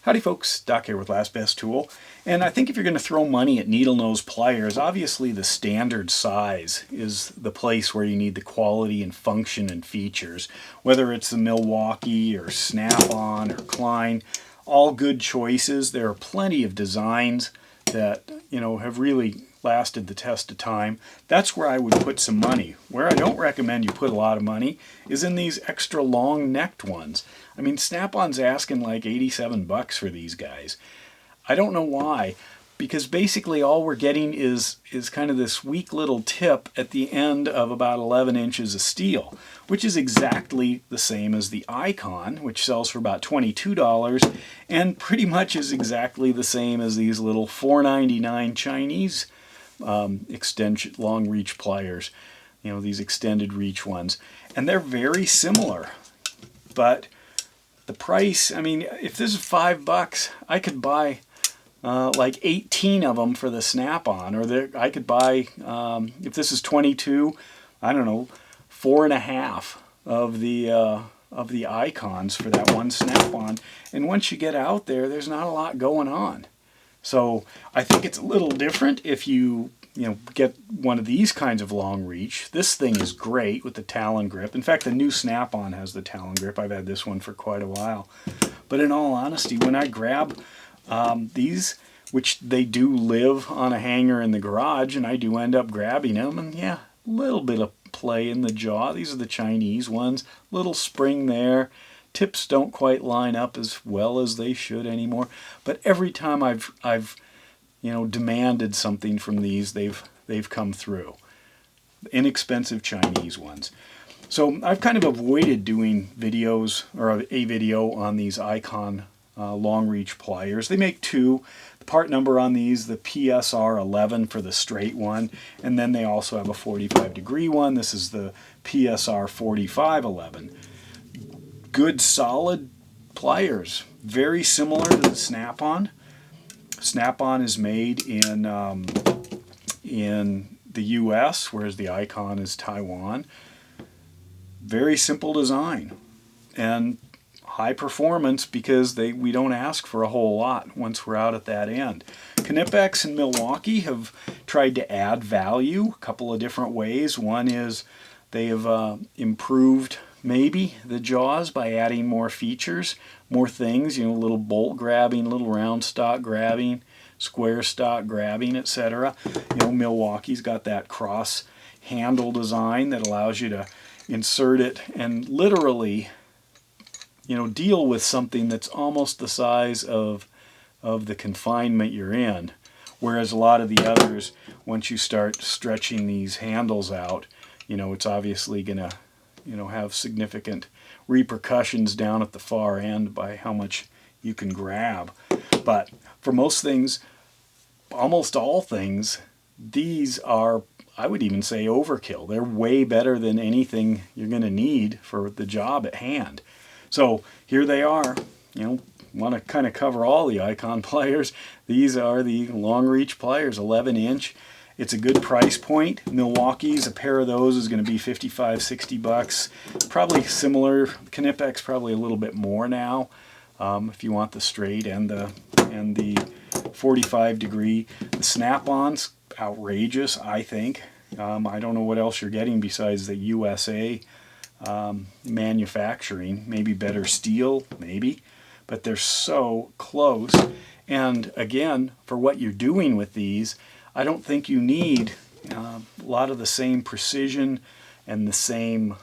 Howdy folks, Doc here with Last Best Tool. And I think if you're going to throw money at needle nose pliers, obviously the standard size is the place where you need the quality and function and features. Whether it's the Milwaukee or Snap-on or Klein, all good choices. There are plenty of designs that, have really lasted the test of time. That's where I would put some money. Where I don't recommend you put a lot of money is in these extra long necked ones. I mean, Snap-on's asking like 87 bucks for these guys. I don't know why, because basically all we're getting is kind of this weak little tip at the end of about 11 inches of steel, which is exactly the same as the Icon, which sells for about $22, and pretty much is exactly the same as these little $4.99 Chinese extension long reach pliers, these extended reach ones, and they're very similar. But the price, I mean, if this is $5, I could buy like 18 of them for the Snap-on, or I could buy, if this is 22, I don't know, 4.5 of the Icons for that one Snap-on. And once you get out there, there's not a lot going on. So I think it's a little different if you get one of these kinds of long reach. This thing is great with the Talon grip. In fact, the new Snap-on has the Talon grip. I've had this one for quite a while. But in all honesty, when I grab these, which they do live on a hanger in the garage, and I do end up grabbing them, and yeah, a little bit of play in the jaw. These are the Chinese ones. Little spring there. Tips don't quite line up as well as they should anymore. But every time I've demanded something from these, they've come through. Inexpensive Chinese ones. So I've kind of avoided doing videos, or a video on these Icon long reach pliers. They make two. The part number on these, the PSR 11 for the straight one, and then they also have a 45-degree one. This is the PSR 4511. Good solid pliers, very similar to the Snap-on. Snap-on is made in the US, whereas the Icon is Taiwan. Very simple design and high performance, because we don't ask for a whole lot once we're out at that end. Knipex and Milwaukee have tried to add value a couple of different ways. One is they have improved maybe the jaws by adding more features, more things, little bolt grabbing, little round stock grabbing, square stock grabbing, etc. Milwaukee's got that cross handle design that allows you to insert it and literally, deal with something that's almost the size of the confinement you're in. Whereas a lot of the others, once you start stretching these handles out, it's obviously going to have significant repercussions down at the far end by how much you can grab. But for most things, almost all things, these are, I would even say, overkill. They're way better than anything you're going to need for the job at hand. So here they are. Want to kind of cover all the Icon pliers. These are the long reach pliers, 11 inch. It's a good price point. Milwaukee's, a pair of those is going to be 55, 60 bucks. Probably similar. Knipex probably a little bit more now, if you want the straight and the 45-degree. The Snap-on's outrageous, I think. I don't know what else you're getting besides the USA manufacturing. Maybe better steel, maybe. But they're so close. And again, for what you're doing with these, I don't think you need a lot of the same precision and the same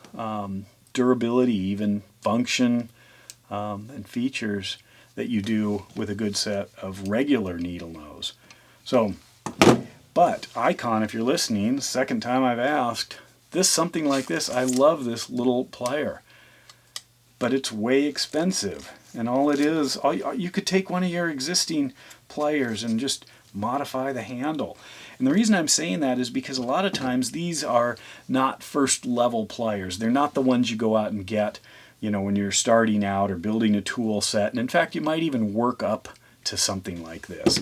durability, even function and features that you do with a good set of regular needle nose. So, but Icon, if you're listening, the second time I've asked, something like this, I love this little plier, but it's way expensive. And all it is, you could take one of your existing pliers and just modify the handle. And the reason I'm saying that is because a lot of times these are not first level pliers. They're not the ones you go out and get, when you're starting out or building a tool set. And in fact, you might even work up to something like this,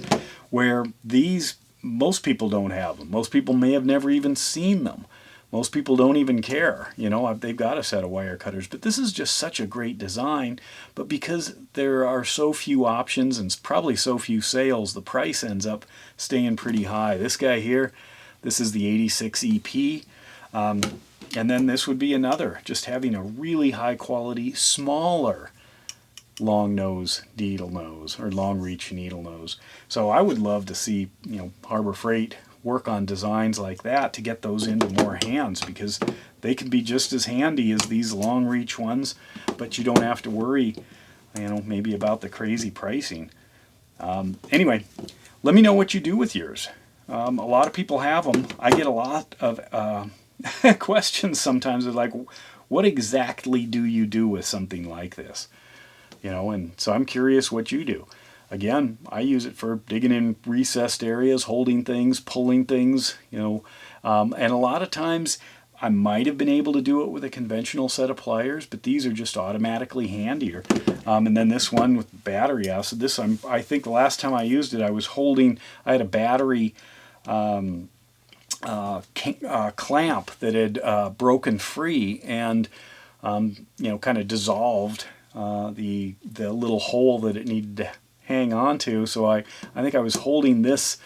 where these, most people don't have them. Most people may have never even seen them. Most people don't even care, you know, they've got a set of wire cutters, but this is just such a great design. But because there are so few options and probably so few sales, the price ends up staying pretty high. This guy here, this is the 86 EP. And then this would be another, just having a really high quality, smaller long nose needle nose, or long reach needle nose. So I would love to see, you know, Harbor Freight work on designs like that to get those into more hands, because they can be just as handy as these long reach ones, but you don't have to worry, you know, maybe about the crazy pricing. Anyway, let me know what you do with yours. A lot of people have them. I get a lot of questions sometimes of like, what exactly do you do with something like this? You know, and so I'm curious what you do. Again, I use it for digging in recessed areas, holding things, pulling things, you know, and a lot of times I might have been able to do it with a conventional set of pliers, but these are just automatically handier. And then this one with battery acid, this I think the last time I used it, I had a battery clamp that had broken free, and you know, kind of dissolved the little hole that it needed to hang on to. So I think I was holding this,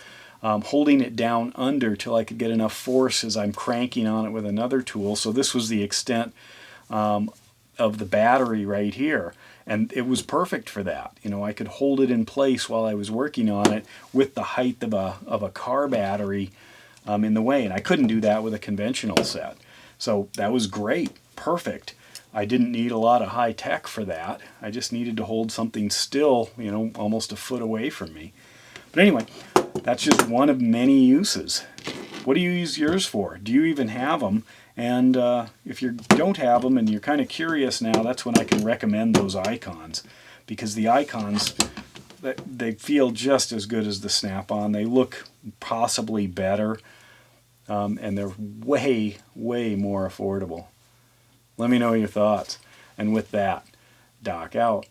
holding it down under till I could get enough force as I'm cranking on it with another tool. So this was the extent of the battery right here, and it was perfect for that. You know, I could hold it in place while I was working on it with the height of a car battery in the way, and I couldn't do that with a conventional set. So that was great, perfect. I didn't need a lot of high tech for that. I just needed to hold something still, you know, almost a foot away from me. But anyway, that's just one of many uses. What do you use yours for? Do you even have them? And if you don't have them and you're kind of curious now, that's when I can recommend those icons, because the icons, they feel just as good as the Snap-on. They look possibly better, and they're way, way more affordable. Let me know your thoughts. And with that, Doc out.